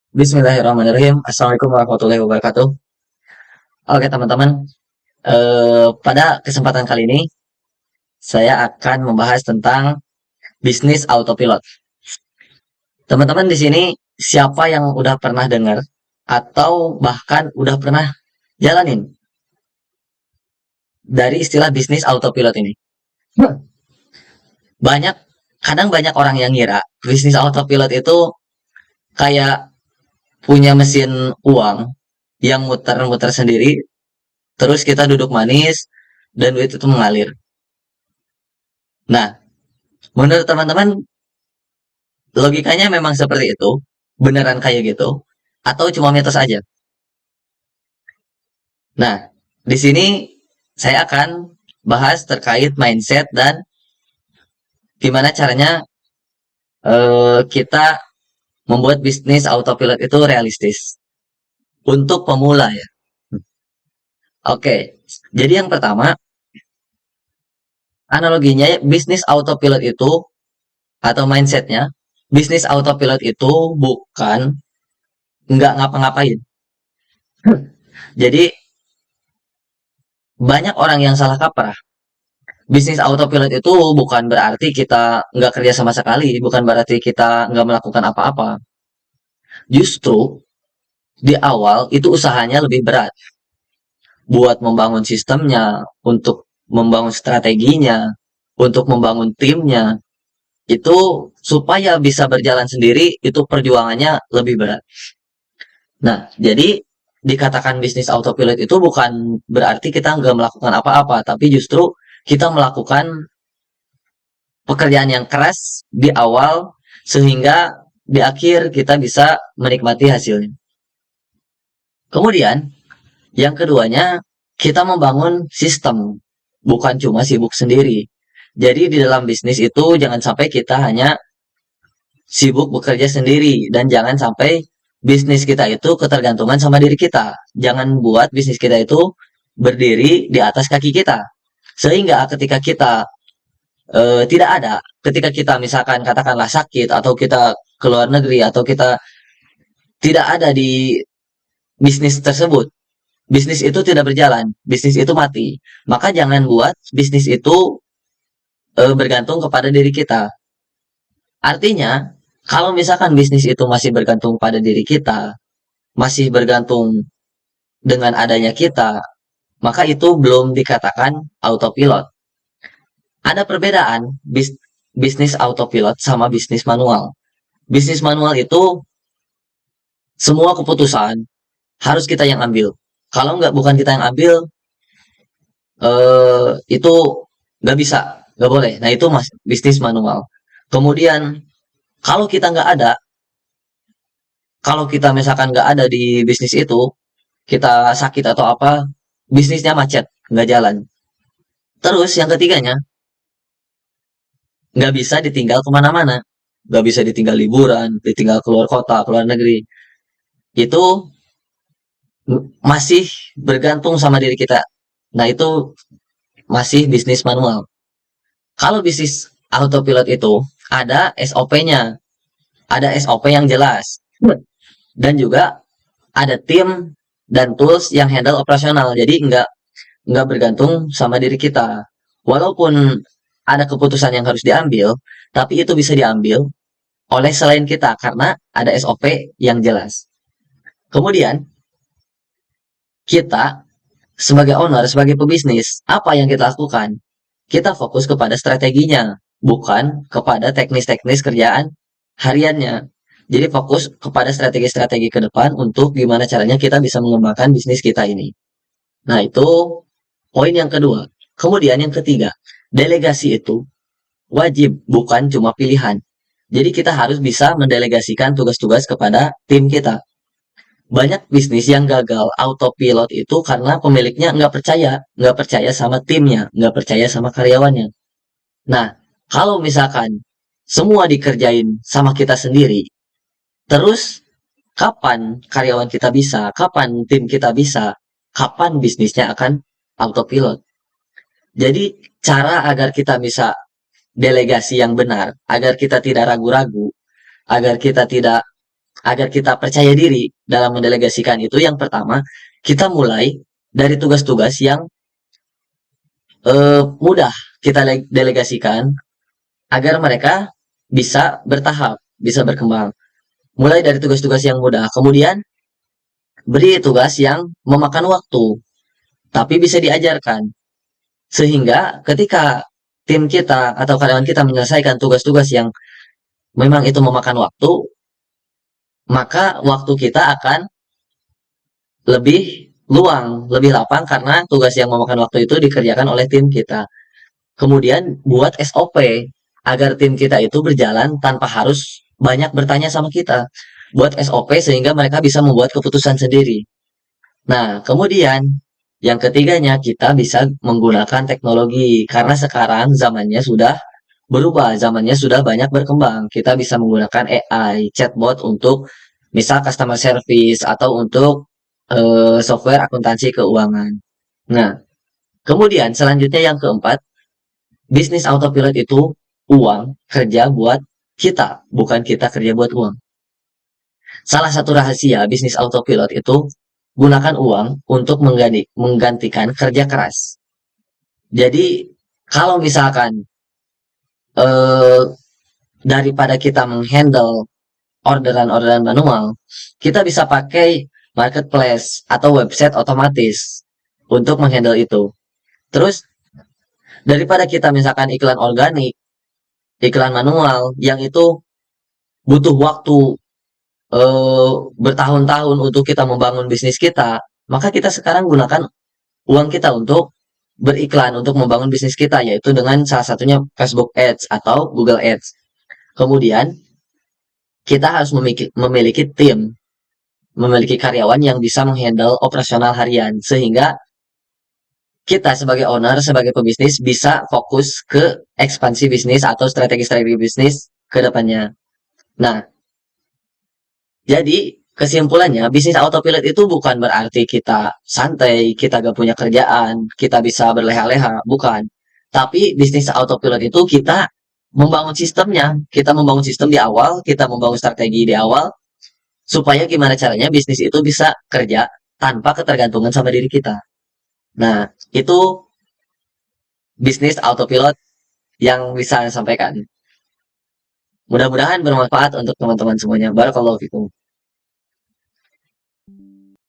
Bismillahirrahmanirrahim. Assalamualaikum warahmatullahi wabarakatuh. Oke teman-teman, pada kesempatan kali ini saya akan membahas tentang bisnis autopilot. Teman-teman di sini siapa yang udah pernah dengar atau bahkan udah pernah jalanin dari istilah bisnis autopilot ini? Banyak, kadang banyak orang yang ngira bisnis autopilot itu kayak punya mesin uang yang muter-muter sendiri, terus kita duduk manis dan duit itu mengalir. Nah, menurut teman-teman, logikanya memang seperti itu? Beneran kayak gitu? Atau cuma mitos aja? Nah, di sini saya akan bahas terkait mindset dan gimana caranya kita membuat bisnis autopilot itu realistis untuk pemula ya. Oke, jadi yang pertama, analoginya bisnis autopilot itu atau mindsetnya, bisnis autopilot itu bukan nggak ngapa-ngapain. Jadi banyak orang yang salah kaprah. Bisnis autopilot itu bukan berarti kita nggak kerja sama sekali, bukan berarti kita nggak melakukan apa-apa. Justru di awal itu usahanya lebih berat buat membangun sistemnya, untuk membangun strateginya, untuk membangun timnya. Itu supaya bisa berjalan sendiri, itu perjuangannya lebih berat. Nah, jadi dikatakan bisnis autopilot itu bukan berarti kita nggak melakukan apa-apa, tapi justru kita melakukan pekerjaan yang keras di awal sehingga di akhir kita bisa menikmati hasilnya. Kemudian, yang keduanya, kita membangun sistem, bukan cuma sibuk sendiri. Jadi di dalam bisnis itu jangan sampai kita hanya sibuk bekerja sendiri dan jangan sampai bisnis kita itu ketergantungan sama diri kita. Jangan buat bisnis kita itu berdiri di atas kaki kita. Sehingga ketika kita tidak ada, ketika kita misalkan katakanlah sakit atau kita ke luar negeri atau kita tidak ada di bisnis tersebut, bisnis itu tidak berjalan, bisnis itu mati. Maka jangan buat bisnis itu bergantung kepada diri kita. Artinya, kalau misalkan bisnis itu masih bergantung pada diri kita, masih bergantung dengan adanya kita, maka itu belum dikatakan autopilot. Ada perbedaan bisnis autopilot sama bisnis manual. Bisnis manual itu semua keputusan harus kita yang ambil. Kalau nggak bukan kita yang ambil, itu nggak bisa, nggak boleh. Nah itu bisnis manual. Kemudian kalau kita nggak ada, kalau kita misalkan nggak ada di bisnis itu, kita sakit atau apa, bisnisnya macet, nggak jalan. Terus yang ketiganya, nggak bisa ditinggal kemana-mana, nggak bisa ditinggal liburan, ditinggal keluar kota, keluar negeri. Itu masih bergantung sama diri kita. Nah itu masih bisnis manual. Kalau bisnis autopilot itu ada SOP-nya, ada SOP yang jelas, dan juga ada tim dan tools yang handle operasional. Jadi nggak bergantung sama diri kita. Walaupun ada keputusan yang harus diambil, tapi itu bisa diambil oleh selain kita karena ada SOP yang jelas. Kemudian kita sebagai owner, sebagai pebisnis, apa yang kita lakukan? Kita fokus kepada strateginya, bukan kepada teknis-teknis kerjaan hariannya. Jadi fokus kepada strategi-strategi ke depan untuk gimana caranya kita bisa mengembangkan bisnis kita ini. Nah, itu poin yang kedua. Kemudian yang ketiga, delegasi itu wajib, bukan cuma pilihan. Jadi kita harus bisa mendelegasikan tugas-tugas kepada tim kita. Banyak bisnis yang gagal autopilot itu karena pemiliknya nggak percaya sama timnya, nggak percaya sama karyawannya. Nah, kalau misalkan semua dikerjain sama kita sendiri, terus kapan karyawan kita bisa, kapan tim kita bisa, kapan bisnisnya akan autopilot. Jadi cara agar kita bisa delegasi yang benar, agar kita tidak ragu-ragu, agar kita tidak agar kita percaya diri dalam mendelegasikan itu, yang pertama, kita mulai dari tugas-tugas yang mudah kita delegasikan agar mereka bisa bertahap, bisa berkembang. Mulai dari tugas-tugas yang mudah, kemudian beri tugas yang memakan waktu, tapi bisa diajarkan. Sehingga ketika tim kita atau karyawan kita menyelesaikan tugas-tugas yang memang itu memakan waktu, maka waktu kita akan lebih luang, lebih lapang karena tugas yang memakan waktu itu dikerjakan oleh tim kita. Kemudian buat SOP agar tim kita itu berjalan tanpa harus banyak bertanya sama kita. Buat SOP sehingga mereka bisa membuat keputusan sendiri. Nah, kemudian yang ketiganya kita bisa menggunakan teknologi karena sekarang zamannya sudah berubah, zamannya sudah banyak berkembang. Kita bisa menggunakan AI, chatbot untuk misal customer service atau untuk software akuntansi keuangan. Nah, kemudian selanjutnya yang keempat, bisnis autopilot itu uang kerja buat kita, bukan kita kerja buat uang. Salah satu rahasia bisnis autopilot itu gunakan uang untuk menggantikan kerja keras. Jadi kalau misalkan eh, daripada kita menghandle orderan-orderan manual, kita bisa pakai marketplace atau website otomatis untuk menghandle itu. Terus daripada kita misalkan iklan organik, iklan manual yang itu butuh waktu bertahun-tahun untuk kita membangun bisnis kita, maka kita sekarang gunakan uang kita untuk beriklan untuk membangun bisnis kita, yaitu dengan salah satunya Facebook Ads atau Google Ads. Kemudian kita harus memiliki tim, memiliki karyawan yang bisa menghandle operasional harian, sehingga kita sebagai owner, sebagai pebisnis bisa fokus ke ekspansi bisnis atau strategi-strategi bisnis ke depannya. Nah, jadi kesimpulannya bisnis autopilot itu bukan berarti kita santai, kita gak punya kerjaan, kita bisa berleha-leha, bukan. Tapi bisnis autopilot itu kita membangun sistemnya, kita membangun sistem di awal, kita membangun strategi di awal, supaya gimana caranya bisnis itu bisa kerja tanpa ketergantungan sama diri kita. Nah, itu bisnis autopilot yang bisa saya sampaikan. Mudah-mudahan bermanfaat untuk teman-teman semuanya. Barakallahu fikum.